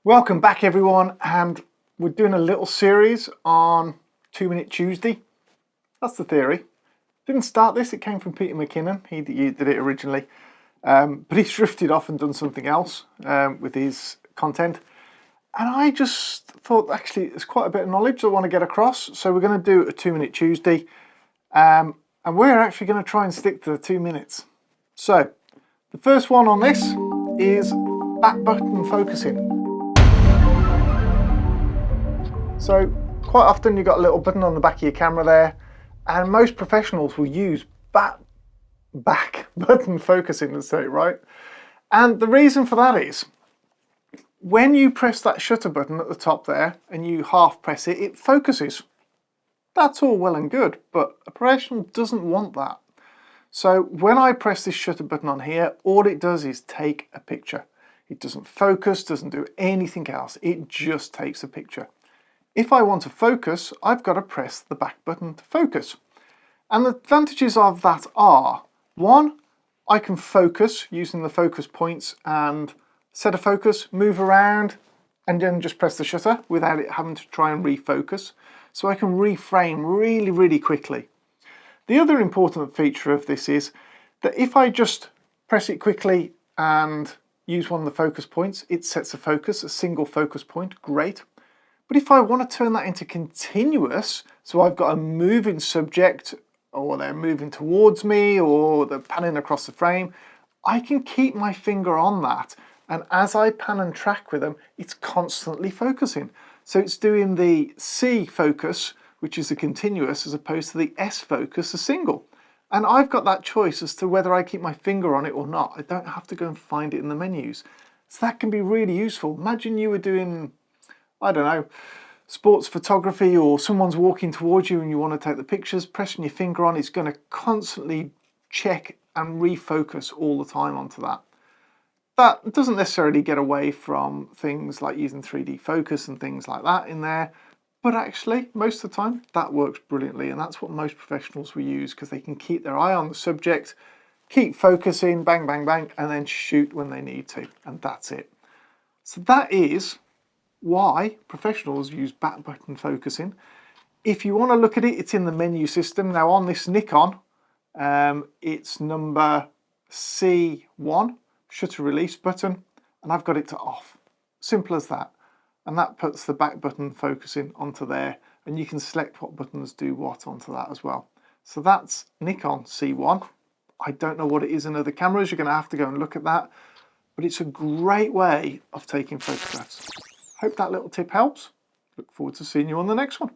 Welcome back everyone, and we're doing a little series on 2-Minute Tuesday. That's the theory. Didn't start this, it came from Peter McKinnon. He did it originally, but he's drifted off and done something else with his content. And I just thought actually there's quite a bit of knowledge I want to get across, so we're going to do a 2-Minute Tuesday, and we're actually going to try and stick to the 2 minutes. So the first one on this is back button focusing. So quite often you've got a little button on the back of your camera there, and most professionals will use back button focusing, let's say, right? And the reason for that is when you press that shutter button at the top there and you half press it, it focuses. That's all well and good, but a professional doesn't want that. So when I press this shutter button on here, all it does is take a picture. It doesn't focus, doesn't do anything else. It just takes a picture. If I want to focus, I've got to press the back button to focus. And the advantages of that are, one, I can focus using the focus points and set a focus, move around, and then just press the shutter without it having to try and refocus. So I can reframe really, really quickly. The other important feature of this is that if I just press it quickly and use one of the focus points, it sets a focus, a single focus point, great. But if I want to turn that into continuous, so I've got a moving subject, or they're moving towards me, or they're panning across the frame, I can keep my finger on that. And as I pan and track with them, it's constantly focusing. So it's doing the C focus, which is a continuous, as opposed to the S focus, a single. And I've got that choice as to whether I keep my finger on it or not. I don't have to go and find it in the menus. So that can be really useful. Imagine you were doing, I don't know, sports photography, or someone's walking towards you and you want to take the pictures, pressing your finger on it's going to constantly check and refocus all the time onto that. That doesn't necessarily get away from things like using 3D focus and things like that in there, but actually most of the time that works brilliantly, and that's what most professionals will use because they can keep their eye on the subject, keep focusing, bang, bang, bang, and then shoot when they need to, and that's it. So that is why professionals use back button focusing. If you want to look at it, it's in the menu system. Now on this Nikon, it's number C1, shutter release button, and I've got it to off. Simple as that. And that puts the back button focusing onto there, and you can select what buttons do what onto that as well. So that's Nikon C1. I don't know what it is in other cameras, you're going to have to go and look at that, but it's a great way of taking photographs. Hope that little tip helps. Look forward to seeing you on the next one.